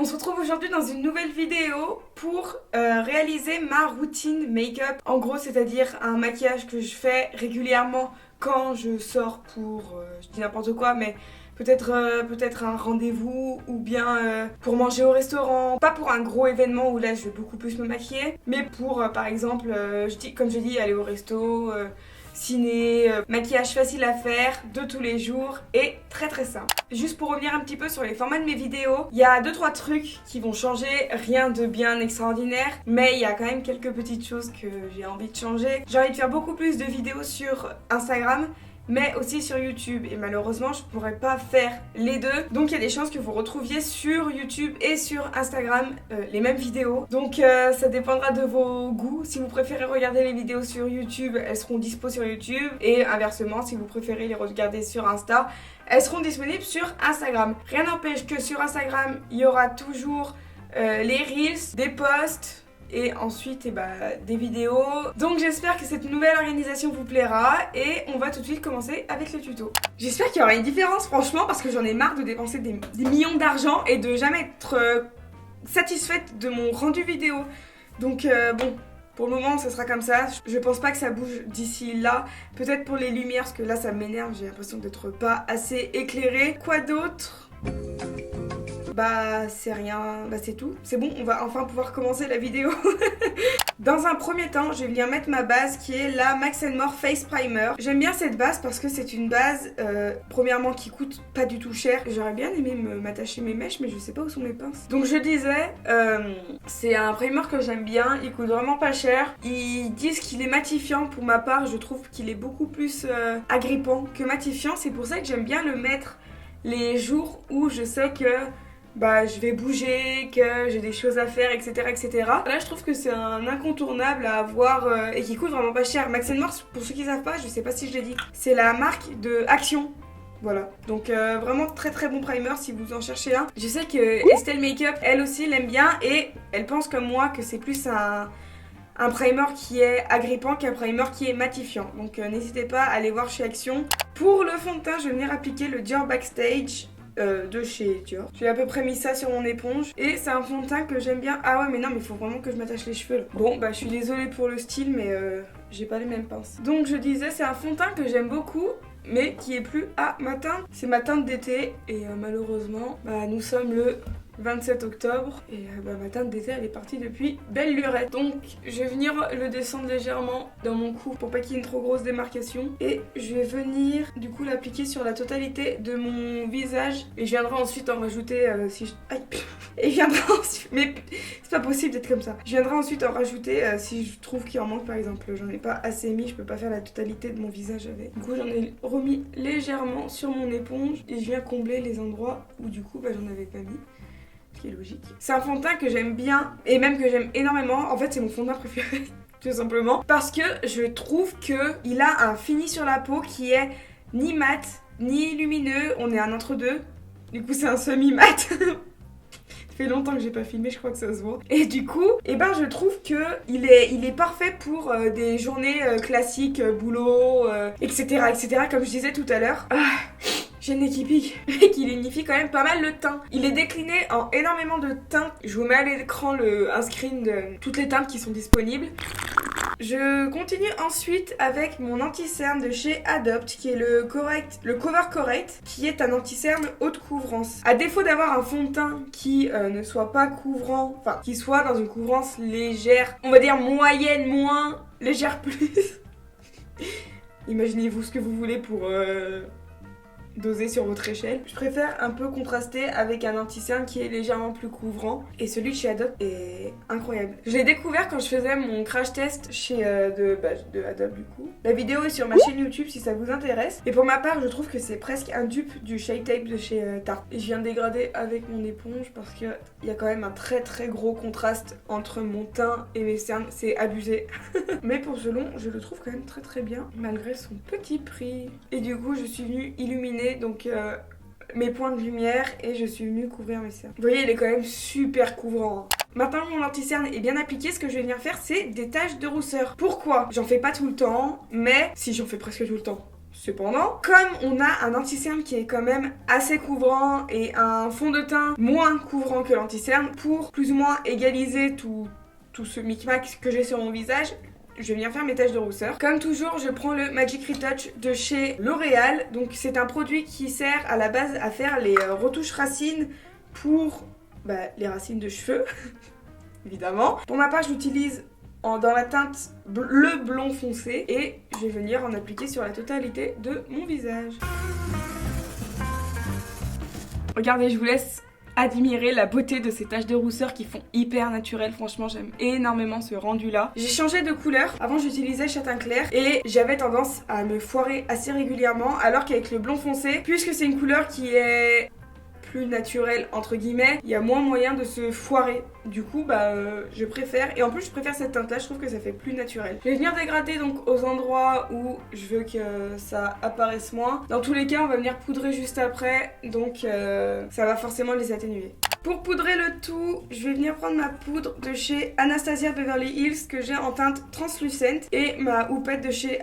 On se retrouve aujourd'hui dans une nouvelle vidéo pour réaliser ma routine make-up. En gros, c'est-à-dire un maquillage que je fais régulièrement quand je sors pour, je dis n'importe quoi, mais peut-être un rendez-vous ou bien pour manger au restaurant. Pas pour un gros événement où là je vais beaucoup plus me maquiller, mais pour par exemple, comme je dis, aller au resto, ciné, maquillage facile à faire, de tous les jours et très très simple. Juste pour revenir un petit peu sur les formats de mes vidéos, il y a 2-3 trucs qui vont changer, rien de bien extraordinaire, mais il y a quand même quelques petites choses que j'ai envie de changer. J'ai envie de faire beaucoup plus de vidéos sur Instagram, mais aussi sur YouTube, et malheureusement je pourrais pas faire les deux, donc il y a des chances que vous retrouviez sur YouTube et sur Instagram les mêmes vidéos, donc ça dépendra de vos goûts. Si vous préférez regarder les vidéos sur YouTube, elles seront dispo sur YouTube, et inversement, si vous préférez les regarder sur Insta, elles seront disponibles sur Instagram. Rien n'empêche que sur Instagram il y aura toujours les reels, des posts et ensuite des vidéos. Donc j'espère que cette nouvelle organisation vous plaira et on va tout de suite commencer avec le tuto. J'espère qu'il y aura une différence franchement, parce que j'en ai marre de dépenser des millions d'argent et de jamais être satisfaite de mon rendu vidéo. Donc bon, pour le moment ça sera comme ça. Je pense pas que ça bouge d'ici là. Peut-être pour les lumières, parce que là ça m'énerve, j'ai l'impression d'être pas assez éclairée. Quoi d'autre ? Bah c'est rien, bah c'est tout. C'est bon, on va enfin pouvoir commencer la vidéo. Dans un premier temps, je vais venir mettre ma base qui est la Max More Face Primer. J'aime bien cette base parce que c'est une base, premièrement, qui coûte pas du tout cher. J'aurais bien aimé m'attacher mes mèches, mais je sais pas où sont mes pinces. Donc je disais, c'est un primer que j'aime bien, il coûte vraiment pas cher. Ils disent qu'il est matifiant, pour ma part, je trouve qu'il est beaucoup plus agrippant que matifiant. C'est pour ça que j'aime bien le mettre les jours où je sais que je vais bouger, que j'ai des choses à faire, etc. etc. Là, je trouve que c'est un incontournable à avoir et qui coûte vraiment pas cher. Max More, pour ceux qui savent pas, je sais pas si je l'ai dit, c'est la marque de Action. Voilà, donc vraiment très très bon primer si vous en cherchez un. Je sais que Estelle Makeup, elle aussi, l'aime bien et elle pense comme moi que c'est plus un primer qui est agrippant qu'un primer qui est matifiant. Donc n'hésitez pas à aller voir chez Action. Pour le fond de teint, je vais venir appliquer le Dior Backstage de chez Dior. J'ai à peu près mis ça sur mon éponge et c'est un fond de teint que j'aime bien. Ah ouais, mais non, mais il faut vraiment que je m'attache les cheveux là. Bon, je suis désolée pour le style, mais j'ai pas les mêmes pinces. Donc je disais, c'est un fond de teint que j'aime beaucoup, mais qui est plus à ma teinte. C'est ma teinte d'été et malheureusement, nous sommes le 27 octobre et ma teinte d'été elle est partie depuis belle lurette. Donc je vais venir le descendre légèrement dans mon cou pour pas qu'il y ait une trop grosse démarcation et je vais venir du coup l'appliquer sur la totalité de mon visage et je viendrai ensuite en rajouter et je viendrai ensuite, mais c'est pas possible d'être comme ça, je viendrai ensuite en rajouter si je trouve qu'il en manque. Par exemple, j'en ai pas assez mis, je peux pas faire la totalité de mon visage avec, du coup j'en ai remis légèrement sur mon éponge et je viens combler les endroits où du coup j'en avais pas mis, ce qui est logique. C'est un fond de teint que j'aime bien et même que j'aime énormément. En fait, c'est mon fond de teint préféré, tout simplement, parce que je trouve qu'il a un fini sur la peau qui est ni mat ni lumineux. On est un entre-deux. Du coup, c'est un semi-mat. Ça fait longtemps que j'ai pas filmé, je crois que ça se voit. Et du coup, je trouve que il est parfait pour des journées classiques, boulot, etc., etc. Comme je disais tout à l'heure. J'ai le nez qui pique, mais qui unifie quand même pas mal le teint. Il est décliné en énormément de teintes. Je vous mets à l'écran un screen de toutes les teintes qui sont disponibles. Je continue ensuite avec mon anti-cerne de chez Adopt, qui est le Cover Correct, qui est un anti-cerne haute couvrance. À défaut d'avoir un fond de teint qui ne soit pas couvrant, enfin qui soit dans une couvrance légère, on va dire moyenne moins, légère plus. Imaginez-vous ce que vous voulez pour doser sur votre échelle. Je préfère un peu contraster avec un anti-cerne qui est légèrement plus couvrant et celui de chez Adopt est incroyable. Je l'ai découvert quand je faisais mon crash test chez de Adopt du coup. La vidéo est sur ma chaîne YouTube si ça vous intéresse. Et pour ma part, je trouve que c'est presque un dupe du Shake Tape de chez Tarte. Et je viens de dégrader avec mon éponge parce qu'il y a quand même un très très gros contraste entre mon teint et mes cernes. C'est abusé. Mais pour ce long, je le trouve quand même très très bien malgré son petit prix. Et du coup, je suis venue illuminer donc mes points de lumière et je suis venue couvrir mes cernes. Vous voyez, il est quand même super couvrant. Maintenant que mon anti-cerne est bien appliqué, ce que je vais venir faire, c'est des taches de rousseur. Pourquoi ? J'en fais pas tout le temps, mais si, j'en fais presque tout le temps. Cependant, comme on a un anti-cerne qui est quand même assez couvrant et un fond de teint moins couvrant que l'anti-cerne, pour plus ou moins égaliser tout ce micmac que j'ai sur mon visage, je vais venir faire mes taches de rousseur. Comme toujours, je prends le Magic Retouch de chez L'Oréal. Donc c'est un produit qui sert à la base à faire les retouches racines pour les racines de cheveux, évidemment. Pour ma part, je l'utilise dans la teinte bleu blond foncé et je vais venir en appliquer sur la totalité de mon visage. Regardez, je vous laisse admirer la beauté de ces taches de rousseur qui font hyper naturelles. Franchement, j'aime énormément ce rendu là. J'ai changé de couleur. Avant, j'utilisais châtain clair et j'avais tendance à me foirer assez régulièrement, alors qu'avec le blond foncé, puisque c'est une couleur qui est plus naturel entre guillemets, il y a moins moyen de se foirer. Du coup je préfère, et en plus je préfère cette teinte là, je trouve que ça fait plus naturel. Je vais venir dégrader donc aux endroits où je veux que ça apparaisse moins. Dans tous les cas on va venir poudrer juste après, donc ça va forcément les atténuer. Pour poudrer le tout, je vais venir prendre ma poudre de chez Anastasia Beverly Hills que j'ai en teinte translucente et ma houppette de chez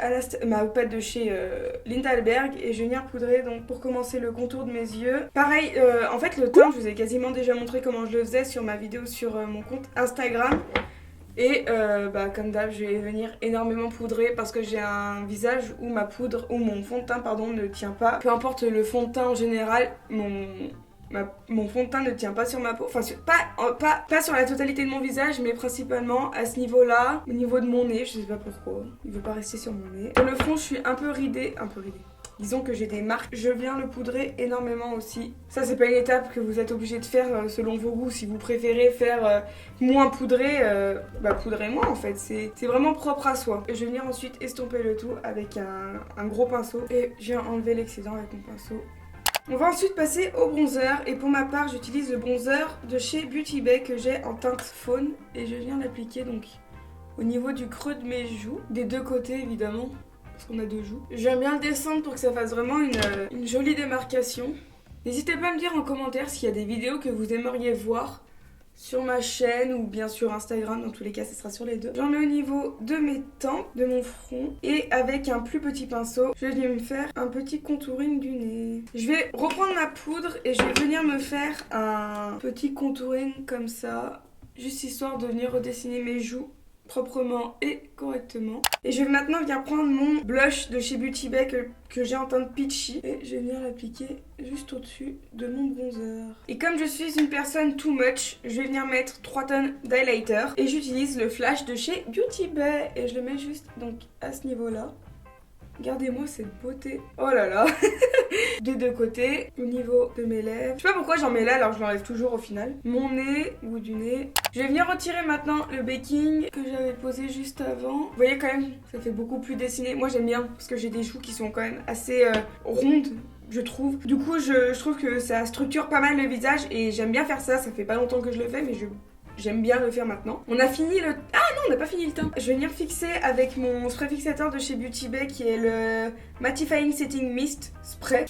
Lindalberg, et je vais venir poudrer donc pour commencer le contour de mes yeux. Pareil, en fait le teint je vous ai quasiment déjà montré comment je le faisais sur ma vidéo sur mon compte Instagram. Et comme d'hab, je vais venir énormément poudrer parce que j'ai un visage où ma poudre, ou mon fond de teint pardon, ne tient pas. Peu importe le fond de teint en général, mon fond de teint ne tient pas sur ma peau, enfin pas sur la totalité de mon visage, mais principalement à ce niveau-là, au niveau de mon nez, je sais pas pourquoi, il veut pas rester sur mon nez. Sur le front, je suis un peu ridée. Disons que j'ai des marques, je viens le poudrer énormément aussi. Ça c'est pas une étape que vous êtes obligé de faire selon vos goûts. Si vous préférez faire moins poudré, poudrez moins en fait, c'est vraiment propre à soi. Je vais venir ensuite estomper le tout avec un gros pinceau et je viens enlever l'excédent avec mon pinceau. On va ensuite passer au bronzer, et pour ma part j'utilise le bronzer de chez Beauty Bay que j'ai en teinte faune et je viens l'appliquer donc au niveau du creux de mes joues, des deux côtés évidemment parce qu'on a deux joues. J'aime bien le descendre pour que ça fasse vraiment une jolie démarcation. N'hésitez pas à me dire en commentaire s'il y a des vidéos que vous aimeriez voir sur ma chaîne ou bien sur Instagram, dans tous les cas ce sera sur les deux. J'en mets au niveau de mes tempes, de mon front, et avec un plus petit pinceau, je vais venir me faire un petit contouring du nez. Je vais reprendre ma poudre et je vais venir me faire un petit contouring comme ça, juste histoire de venir redessiner mes joues proprement et correctement. Et je vais maintenant venir prendre mon blush de chez Beauty Bay que j'ai en teinte peachy et je vais venir l'appliquer juste au-dessus de mon bronzer. Et comme je suis une personne too much, je vais venir mettre 3 tonnes d'highlighter et j'utilise le flash de chez Beauty Bay et je le mets juste donc à ce niveau-là. Regardez-moi cette beauté. Oh là là. Des deux côtés, au niveau de mes lèvres. Je sais pas pourquoi j'en mets là alors je l'enlève toujours au final. Mon nez, au bout du nez. Je vais venir retirer maintenant le baking que j'avais posé juste avant. Vous voyez quand même, ça fait beaucoup plus dessiné. Moi j'aime bien parce que j'ai des joues qui sont quand même assez rondes, je trouve. Du coup je trouve que ça structure pas mal le visage et j'aime bien faire ça. Ça fait pas longtemps que je le fais mais j'aime bien le faire maintenant. On a fini le... Ah non, on n'a pas fini le teint. Je vais venir fixer avec mon spray fixateur de chez Beauty Bay qui est le Mattifying Setting Mist Spray.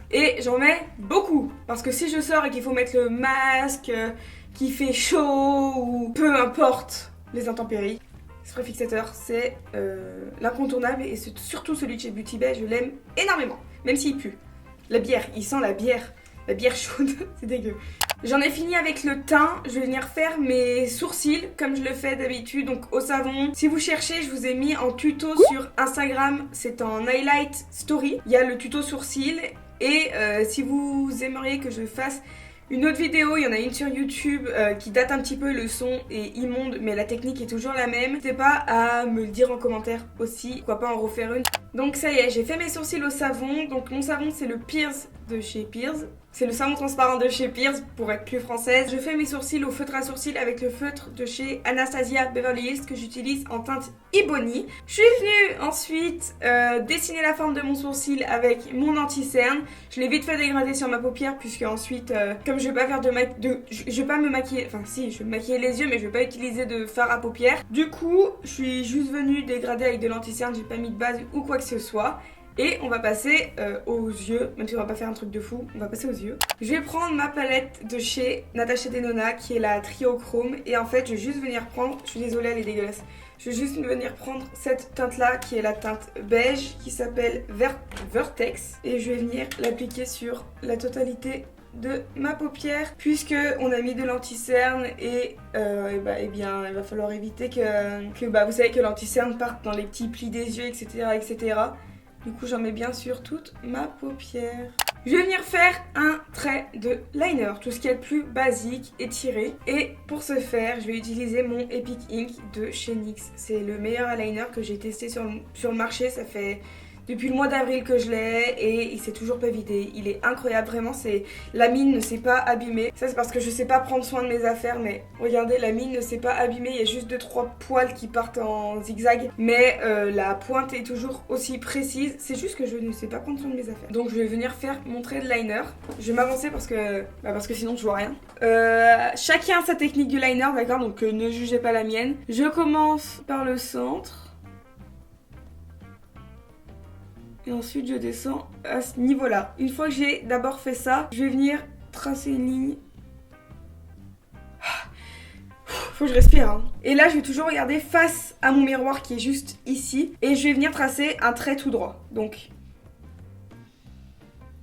Et j'en mets beaucoup. Parce que si je sors et qu'il faut mettre le masque, qu'il fait chaud ou peu importe les intempéries, spray fixateur c'est l'incontournable et c'est surtout celui de chez Beauty Bay, je l'aime énormément. Même s'il pue. La bière, il sent la bière chaude, c'est dégueu. J'en ai fini avec le teint, je vais venir faire mes sourcils comme je le fais d'habitude, donc au savon. Si vous cherchez, je vous ai mis en tuto sur Instagram, c'est en highlight story. Il y a le tuto sourcils et si vous aimeriez que je fasse une autre vidéo, il y en a une sur YouTube qui date un petit peu, le son est immonde mais la technique est toujours la même. N'hésitez pas à me le dire en commentaire aussi, pourquoi pas en refaire une. Donc ça y est, j'ai fait mes sourcils au savon, donc mon savon c'est le Pierce de chez Pierce. C'est le savon transparent de chez Pierce pour être plus française. Je fais mes sourcils au feutre à sourcils avec le feutre de chez Anastasia Beverly Hills que j'utilise en teinte Ebony. Je suis venue ensuite dessiner la forme de mon sourcil avec mon anti-cerne. Je l'ai vite fait dégrader sur ma paupière puisque ensuite, comme je vais pas faire je vais pas me maquiller, enfin si, je vais me maquiller les yeux mais je vais pas utiliser de fard à paupières. Du coup, je suis juste venue dégrader avec de l'anti-cerne, j'ai pas mis de base ou quoi que ce soit. Et on va passer aux yeux, même si on va pas faire un truc de fou, on va passer aux yeux. Je vais prendre ma palette de chez Natasha Denona qui est la Trio Chrome. Et en fait je vais juste venir prendre, je suis désolée elle est dégueulasse, je vais juste venir prendre cette teinte là qui est la teinte beige qui s'appelle Vertex. Et je vais venir l'appliquer sur la totalité de ma paupière, puisque on a mis de l'anti-cerne et bien il va falloir éviter que vous savez que l'anti-cerne parte dans les petits plis des yeux, etc. Du coup j'en mets bien sur toute ma paupière. Je vais venir faire un trait de liner, tout ce qui est le plus basique, étiré. Et pour ce faire, je vais utiliser mon Epic Ink de chez NYX. C'est le meilleur eyeliner que j'ai testé sur le marché, ça fait depuis le mois d'avril que je l'ai et il s'est toujours pas vidé. Il est incroyable, vraiment, la mine ne s'est pas abîmée. Ça c'est parce que je sais pas prendre soin de mes affaires, mais regardez, la mine ne s'est pas abîmée. Il y a juste 2-3 poils qui partent en zigzag, mais la pointe est toujours aussi précise. C'est juste que je ne sais pas prendre soin de mes affaires. Donc je vais venir faire mon trait de liner. Je vais m'avancer parce que sinon je vois rien. Chacun sa technique du liner, d'accord, donc ne jugez pas la mienne. Je commence par le centre. Et ensuite je descends à ce niveau-là. Une fois que j'ai d'abord fait ça, je vais venir tracer une ligne. Faut que je respire hein. Et là je vais toujours regarder face à mon miroir qui est juste ici. Et je vais venir tracer un trait tout droit. Donc.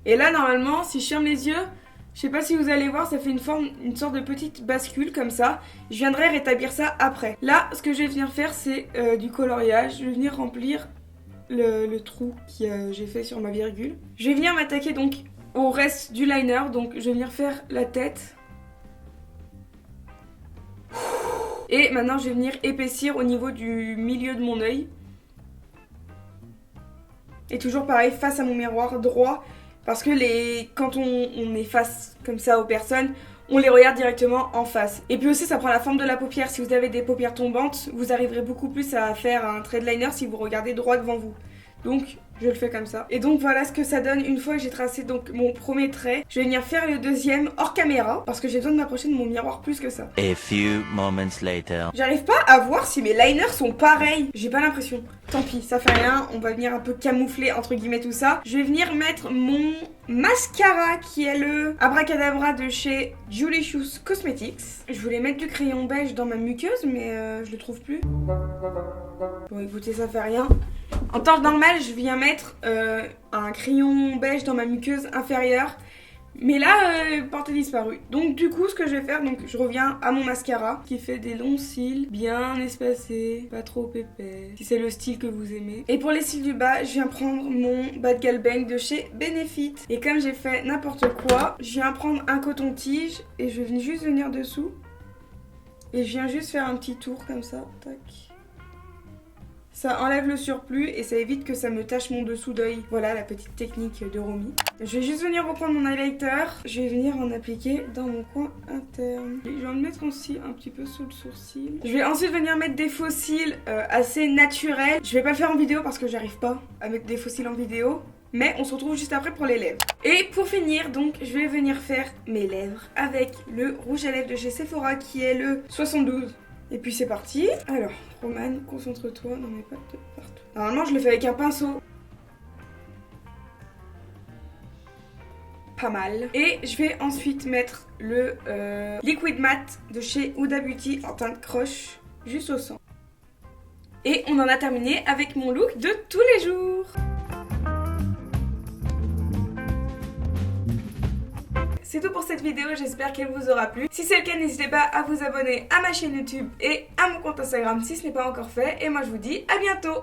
Et là normalement si je ferme les yeux, je sais pas si vous allez voir, ça fait une sorte de petite bascule comme ça. Je viendrai rétablir ça après. Là ce que je vais venir faire c'est du coloriage. Je vais venir remplir le trou que j'ai fait sur ma virgule. Je vais venir m'attaquer donc au reste du liner, donc je vais venir faire la tête. Et maintenant je vais venir épaissir au niveau du milieu de mon œil. Et toujours pareil, face à mon miroir droit, parce que quand on est face comme ça aux personnes, on les regarde directement en face. Et puis aussi ça prend la forme de la paupière. Si vous avez des paupières tombantes, vous arriverez beaucoup plus à faire un trait de liner si vous regardez droit devant vous. Donc je le fais comme ça. Et donc voilà ce que ça donne une fois que j'ai tracé donc mon premier trait. Je vais venir faire le deuxième hors caméra parce que j'ai besoin de m'approcher de mon miroir plus que ça. A few moments later. J'arrive pas à voir si mes liners sont pareils. J'ai pas l'impression. Tant pis, ça fait rien. On va venir un peu camoufler entre guillemets tout ça. Je vais venir mettre mon mascara qui est le Abracadabra de chez Judicious Cosmetics. Je voulais mettre du crayon beige dans ma muqueuse mais je le trouve plus. Bon écoutez, ça fait rien. En temps normal, je viens mettre un crayon beige dans ma muqueuse inférieure. Mais là, portée disparue. Donc du coup, ce que je vais faire, donc je reviens à mon mascara qui fait des longs cils, bien espacés, pas trop épais, si c'est le style que vous aimez. Et pour les cils du bas, je viens prendre mon Bad Gal Bang de chez Benefit. Et comme j'ai fait n'importe quoi, je viens prendre un coton-tige et je vais juste venir dessous. Et je viens juste faire un petit tour comme ça, tac. Ça enlève le surplus et ça évite que ça me tache mon dessous d'œil. Voilà la petite technique de Romy. Je vais juste venir reprendre mon highlighter. Je vais venir en appliquer dans mon coin interne. Je vais en mettre aussi un petit peu sous le sourcil. Je vais ensuite venir mettre des faux cils assez naturels. Je vais pas le faire en vidéo parce que j'arrive pas à mettre des faux cils en vidéo. Mais on se retrouve juste après pour les lèvres. Et pour finir, donc, je vais venir faire mes lèvres avec le rouge à lèvres de chez Sephora qui est le 72. Et puis c'est parti. Alors, Romane, concentre-toi, n'en mets pas de partout. Normalement, je le fais avec un pinceau. Pas mal. Et je vais ensuite mettre le Liquid Matte de chez Huda Beauty en teinte croche, juste au centre. Et on en a terminé avec mon look de tous les jours. C'est tout pour cette vidéo, j'espère qu'elle vous aura plu. Si c'est le cas, n'hésitez pas à vous abonner à ma chaîne YouTube et à mon compte Instagram si ce n'est pas encore fait. Et moi je vous dis à bientôt.